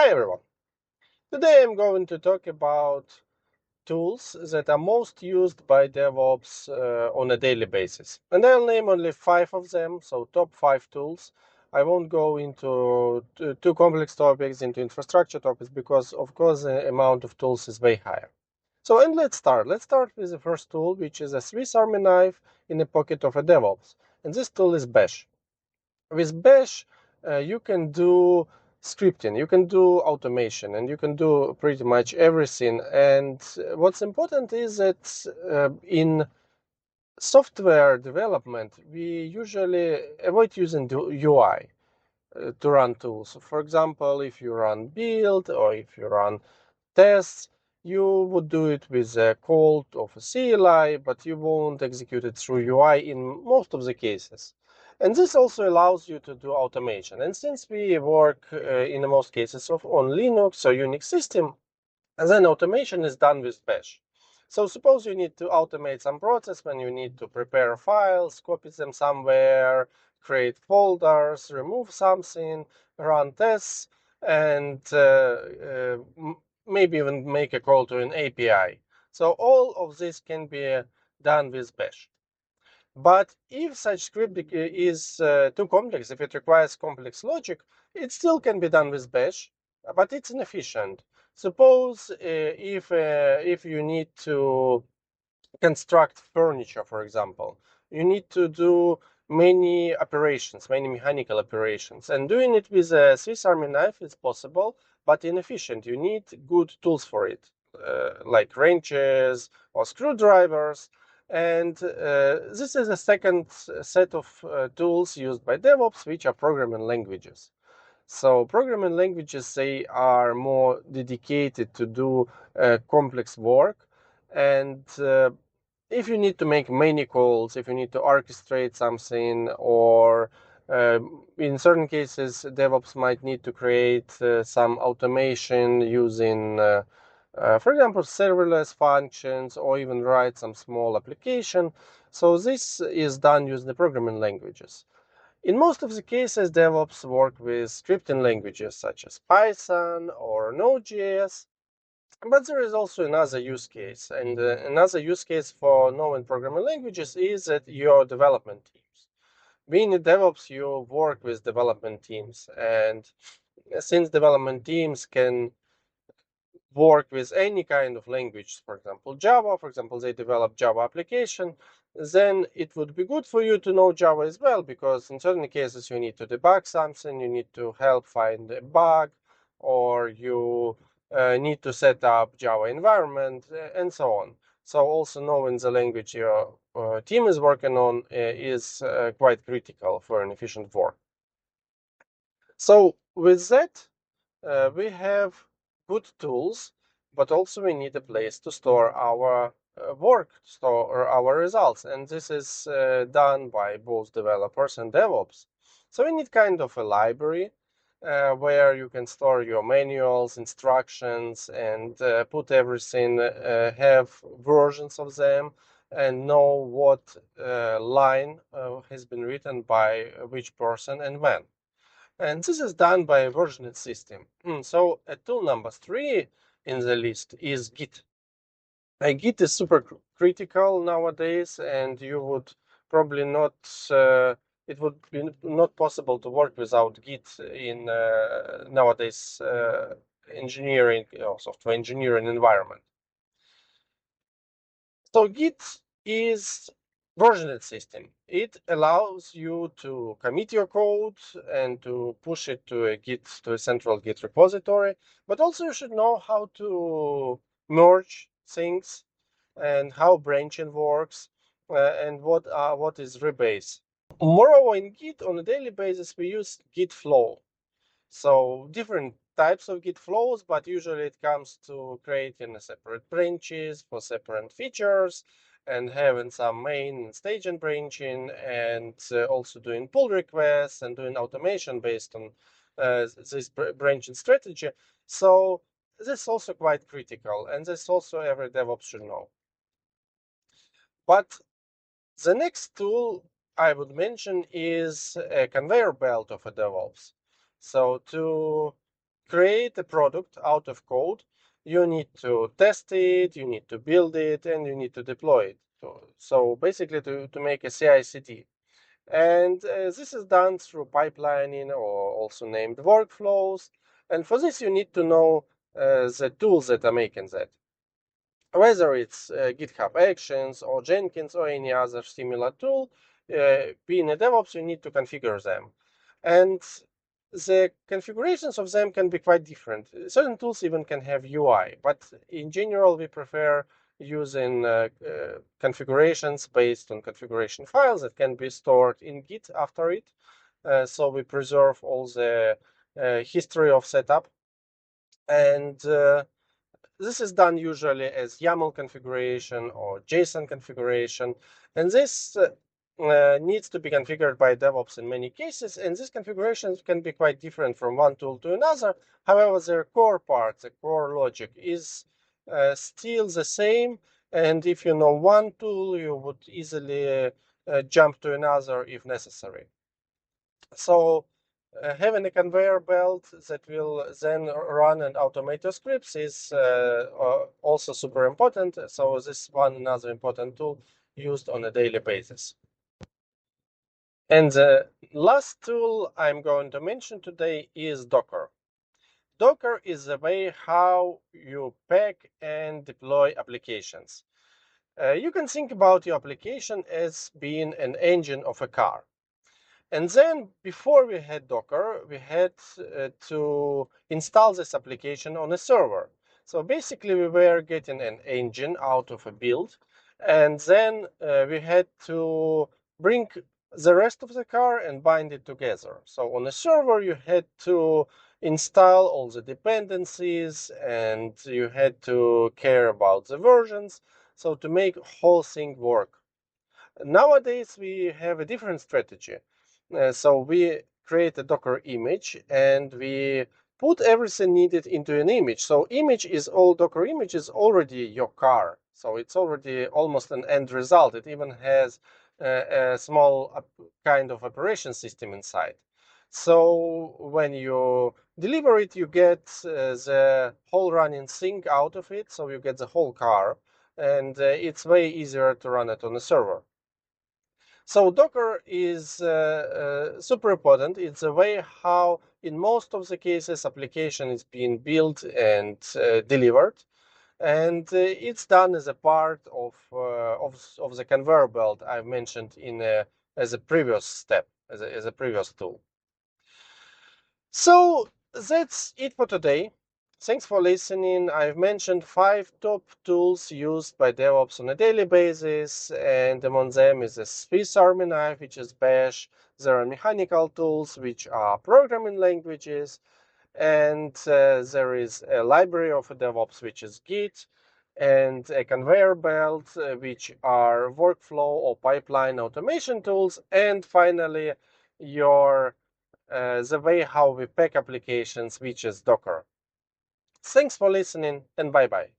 Hi everyone! Today I'm going to talk about tools that are most used by DevOps on a daily basis. And I'll name only 5 of them, so top 5 tools. I won't go into too complex topics, into infrastructure topics, because of course the amount of tools is way higher. So, and let's start. Let's start with the first tool, which is a Swiss Army knife in the pocket of a DevOps. And this tool is Bash. With Bash, you can do scripting, you can do automation, and you can do pretty much everything. And what's important is that in software development, we usually avoid using the UI to run tools. For example, if you run build or if you run tests, you would do it with a call of a CLI, but you won't execute it through UI in most of the cases. And this also allows you to do automation. And since we work in most cases on Linux or Unix system, then automation is done with Bash. So suppose you need to automate some process when you need to prepare files, copy them somewhere, create folders, remove something, run tests, and maybe even make a call to an API. So all of this can be done with Bash. But if such script is too complex, if it requires complex logic, it still can be done with Bash, but it's inefficient. Suppose if you need to construct furniture, for example, you need to do many operations, many mechanical operations, and doing it with a Swiss Army knife is possible, but inefficient. You need good tools for it, like wrenches or screwdrivers. And this is a second set of tools used by DevOps, which are programming languages. So programming languages, they are more dedicated to do complex work. And if you need to make many calls, if you need to orchestrate something, or in certain cases, DevOps might need to create some automation using, for example, serverless functions, or even write some small application. So this is done using the programming languages. In most of the cases, DevOps work with scripting languages such as Python or Node.js, but there is also another use case. And another use case for knowing programming languages is that your development teams. Being a DevOps, you work with development teams. And since development teams can work with any kind of language, for example, Java, for example, they develop Java application, then it would be good for you to know Java as well, because in certain cases you need to debug something, you need to help find a bug, or you need to set up Java environment, and so on. So also knowing the language your team is working on is quite critical for an efficient work. So with that, we have good tools, but also we need a place to store our work, store our results. And this is done by both developers and DevOps. So we need kind of a library where you can store your manuals, instructions, and put everything, have versions of them, and know what line has been written by which person and when. And this is done by a versioning system. So tool number 3 in the list is Git. Git is super critical nowadays, and you would probably not, it would be not possible to work without Git in nowadays engineering or software engineering environment. So Git is versioning system. It allows you to commit your code and to push it to a central Git repository, but also you should know how to merge things and how branching works and what is rebase. Moreover, in Git on a daily basis we use Git flow. So different types of Git flows, but usually it comes to creating a separate branches for separate features, and having some main and staging branching, and also doing pull requests and doing automation based on this branching strategy. So this is also quite critical, and this also every DevOps should know. But the next tool I would mention is a conveyor belt of a DevOps. So to create a product out of code, you need to test it, you need to build it, and you need to deploy it. So basically to make a CI/CD. And this is done through pipelining, or also named workflows. And for this, you need to know the tools that are making that. Whether it's GitHub Actions or Jenkins or any other similar tool, being a DevOps, you need to configure them. And the configurations of them can be quite different. Certain tools even can have UI, but in general, we prefer using configurations based on configuration files that can be stored in Git after it. So we preserve all the history of setup. And this is done usually as YAML configuration or JSON configuration. And this needs to be configured by DevOps in many cases, and these configurations can be quite different from one tool to another. However, their core part, the core logic, is still the same, and if you know one tool, you would easily jump to another if necessary. So having a conveyor belt that will then run and automate your scripts is also super important. So this is another important tool used on a daily basis. And the last tool I'm going to mention today is Docker. Docker is the way how you pack and deploy applications. You can think about your application as being an engine of a car. And then before we had Docker, we had to install this application on a server. So basically we were getting an engine out of a build, and then we had to bring the rest of the car and bind it together. So on a server you had to install all the dependencies, and you had to care about the versions, so to make the whole thing work. Nowadays we have a different strategy. So we create a Docker image and we put everything needed into an image. So Docker image is already your car. So it's already almost an end result. It even has a small kind of operation system inside. So when you deliver it, you get the whole running thing out of it. So you get the whole car, and it's way easier to run it on a server. So Docker is super important. It's a way how, in most of the cases, application is being built and delivered, and it's done as a part of the conveyor belt I've mentioned as a previous step, as a previous tool. So that's it for today. Thanks for listening. I've mentioned 5 top tools used by DevOps on a daily basis, and among them is a Swiss Army knife, which is Bash. There are mechanical tools, which are programming languages, and there is a library of a DevOps, which is Git, and a conveyor belt, which are workflow or pipeline automation tools, and finally, the way how we pack applications, which is Docker. Thanks for listening, and bye-bye.